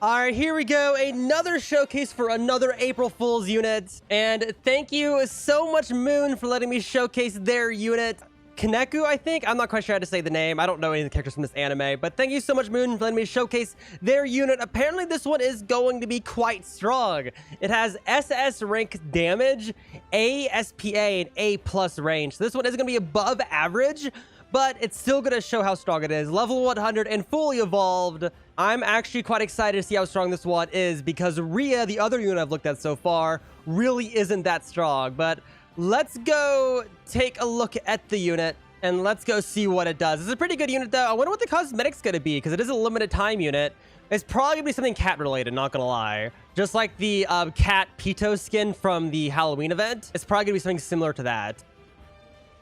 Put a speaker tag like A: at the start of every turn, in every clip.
A: All right, here we go. Another showcase for another April Fool's unit. And thank you so much, Moon, for letting me showcase their unit. Kuneko, I think? I'm not quite sure how to say the name. I don't know any of the characters from this anime. But thank you so much, Moon, for letting me showcase their unit. Apparently, this one is going to be quite strong. It has SS rank damage, A, SPA, and A plus range. So this one is going to be above average, but it's still going to show how strong it is. Level 100 and fully evolved. I'm actually quite excited to see how strong this one is because Rhea, the other unit I've looked at so far, really isn't that strong. But let's go take a look at the unit and let's go see what it does. It's a pretty good unit, though. I wonder what the cosmetic's going to be because it is a limited time unit. It's probably going to be something cat related, not going to lie. Just like the cat Pito skin from the Halloween event. It's probably going to be something similar to that.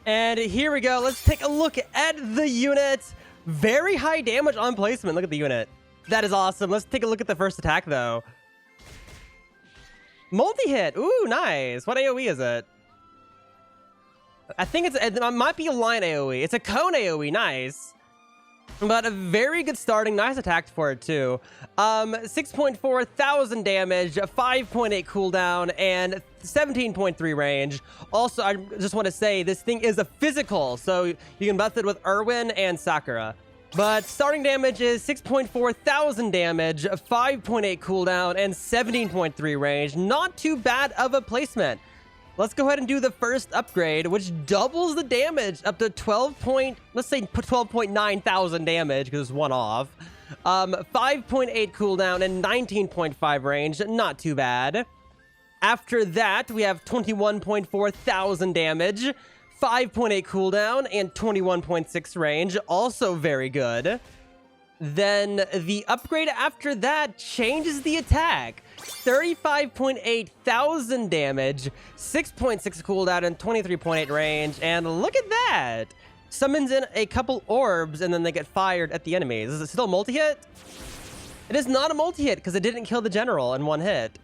A: And here we go. Let's take a look at the unit. Very high damage on placement. Look at the unit. That is awesome. Let's take a look at the first attack, though. Multi-hit. Ooh, nice. What AoE is it? I think it might be a line AoE. It's a cone AoE. Nice. But a very good starting. Nice attack for it, too. 6.4 thousand damage, 5.8 cooldown, and 17.3 range. Also, I just want to say, this thing is a physical, so you can buff it with Irwin and Sakura. But starting damage is 6.4 thousand damage, 5.8 cooldown, and 17.3 range. Not too bad of a placement. Let's go ahead and do the first upgrade, which doubles the damage up to 12.9 thousand damage, because it's one off. 5.8 cooldown and 19.5 range. Not too bad. After that, we have 21.4 thousand damage, 5.8 cooldown, and 21.6 range. Also very good. Then the upgrade after that changes the attack. 35.8 thousand damage, 6.6 cooldown, and 23.8 range. And look at that. Summons in a couple orbs, and then they get fired at the enemies. Is it still multi-hit? It is not a multi-hit because it didn't kill the general in one hit.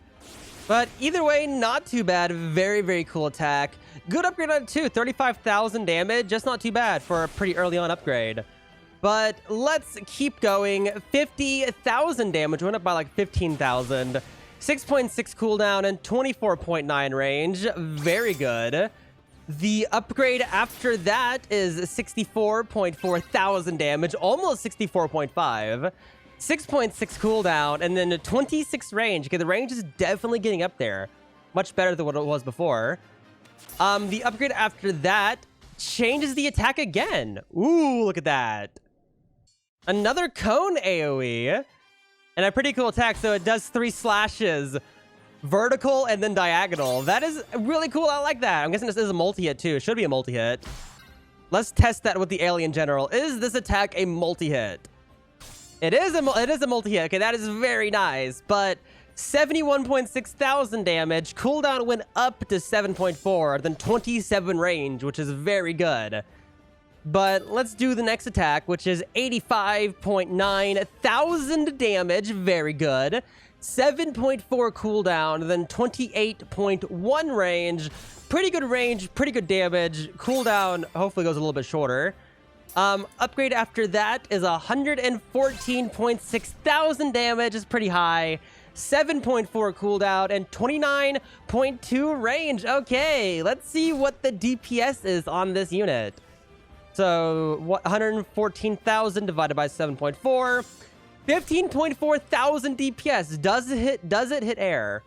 A: But either way, not too bad. Very, very cool attack. Good upgrade on it too. 35,000 damage. Just not too bad for a pretty early on upgrade. But let's keep going. 50,000 damage. Went up by like 15,000. 6.6 cooldown and 24.9 range. Very good. The upgrade after that is 64.4 thousand damage. Almost 64.5. 6.6 cooldown, and then 26 range. Okay, the range is definitely getting up there. Much better than what it was before. The upgrade after that changes the attack again. Ooh, look at that. Another cone AoE. And a pretty cool attack, so it does 3 slashes. Vertical and then diagonal. That is really cool. I like that. I'm guessing this is a multi-hit, too. It should be a multi-hit. Let's test that with the alien general. Is this attack a multi-hit? It is a multi-hit. Okay, that is very nice. But 71.6 thousand damage. Cooldown went up to 7.4. Then 27 range, which is very good. But let's do the next attack, which is 85.9 thousand damage. Very good. 7.4 cooldown. Then 28.1 range. Pretty good range. Pretty good damage. Cooldown hopefully goes a little bit shorter. Upgrade after that is 114.6 thousand damage. Is pretty high. 7.4 cooldown and 29.2 range. Okay, let's see what the DPS is on this unit. So, 114,000 divided by 7.4. 15.4 thousand DPS. Does it hit air?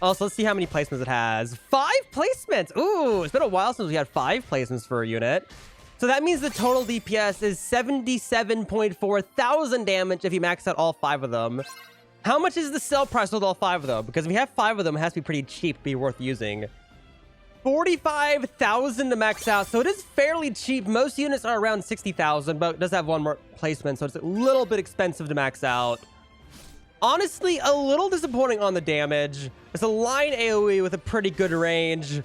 A: Also, let's see how many placements it has. 5 placements. Ooh, it's been a while since we had 5 placements for a unit. So that means the total DPS is 77.4 thousand damage if you max out all 5 of them. How much is the sell price with all 5 of them? Because if we have 5 of them, it has to be pretty cheap to be worth using. 45,000 to max out, so it is fairly cheap. Most units are around 60,000, but it does have 1 more placement, so it's a little bit expensive to max out. Honestly, a little disappointing on the damage. It's a line AoE with a pretty good range.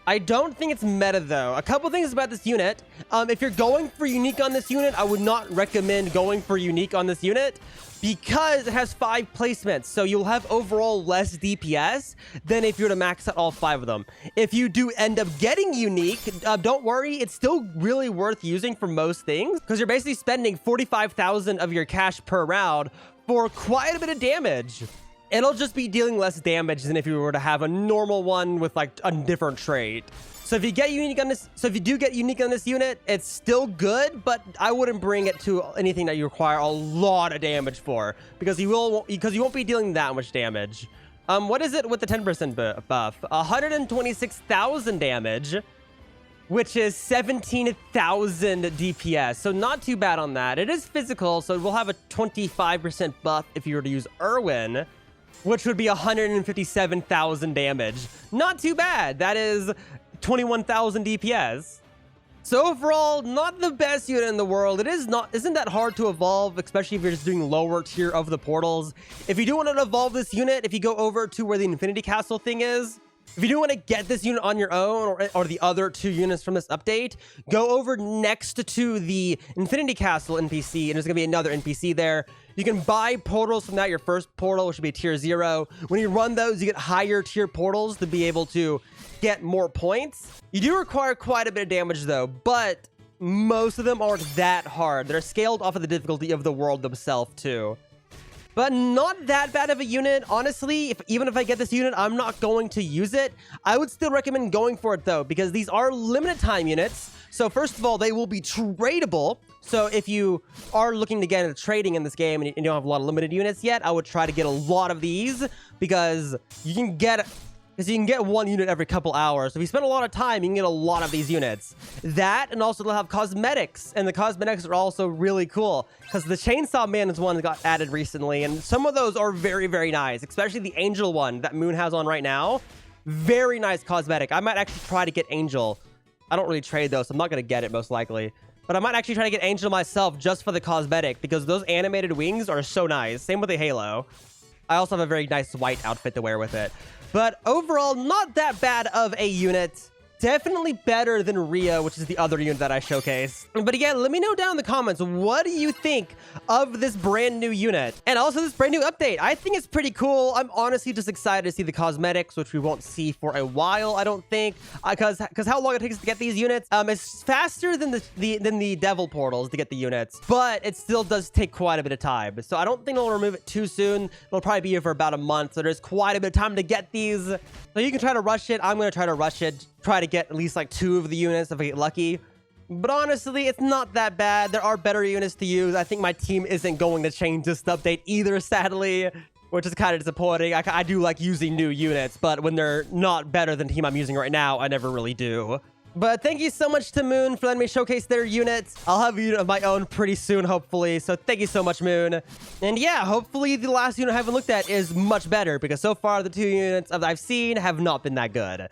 A: I don't think it's meta, though. A couple things about this unit. If you're going for unique on this unit, I would not recommend going for unique on this unit because it has 5 placements. So you'll have overall less DPS than if you were to max out all 5 of them. If you do end up getting unique, don't worry. It's still really worth using for most things because you're basically spending 45,000 of your cash per round for quite a bit of damage. It'll just be dealing less damage than if you were to have a normal one with like a different trait. So if you get unique on this, so if you do get unique on this unit, it's still good, but I wouldn't bring it to anything that you require a lot of damage for, because you won't be dealing that much damage. What is it with the 10% buff? 126,000 damage, which is 17,000 DPS. So not too bad on that. It is physical, so we'll have a 25% buff if you were to use Irwin, which would be 157,000 damage. Not too bad. That is 21,000 DPS. So overall, not the best unit in the world. It isn't that hard to evolve, especially if you're just doing lower tier of the portals. If you do want to evolve this unit, if you go over to where the Infinity Castle thing is, if you do want to get this unit on your own, or the other 2 units from this update, go over next to the Infinity Castle NPC, and there's going to be another NPC there. You can buy portals from that, your first portal, which should be tier 0. When you run those, you get higher tier portals to be able to get more points. You do require quite a bit of damage though, but most of them aren't that hard. They're scaled off of the difficulty of the world themselves too. But not that bad of a unit. Honestly, even if I get this unit, I'm not going to use it. I would still recommend going for it though, because these are limited time units. So first of all, they will be tradable. So if you are looking to get into trading in this game and you don't have a lot of limited units yet, I would try to get a lot of these, because you can get 1 unit every couple hours. So if you spend a lot of time, you can get a lot of these units. That, and also they'll have cosmetics, and the cosmetics are also really cool, because the Chainsaw Man is one that got added recently, and some of those are very, very nice, especially the Angel one that Moon has on right now. Very nice cosmetic. I might actually try to get Angel. I don't really trade though, so I'm not going to get it most likely. But I might actually try to get Angel myself just for the cosmetic, because those animated wings are so nice. Same with the Halo. I also have a very nice white outfit to wear with it. But overall, not that bad of a unit. Definitely better than Rhea, which is the other unit that I showcased. But again, let me know down in the comments, what do you think of this brand new unit? And also this brand new update. I think it's pretty cool. I'm honestly just excited to see the cosmetics, which we won't see for a while, I don't think. Because how long it takes to get these units. It's faster than the devil portals to get the units, but it still does take quite a bit of time. So I don't think they'll remove it too soon. It'll probably be here for about a month. So there's quite a bit of time to get these. So you can try to rush it. I'm going to try to rush it. Try to get at least like 2 of the units if I get lucky. But honestly, it's not that bad. There are better units to use. I think my team isn't going to change this update either, sadly, which is kind of disappointing. I do like using new units, but when they're not better than the team I'm using right now, I never really do. But thank you so much to Moon for letting me showcase their units. I'll have a unit of my own pretty soon, hopefully. So thank you so much, Moon. And yeah, hopefully the last unit I haven't looked at is much better, because so far the 2 units I've seen have not been that good.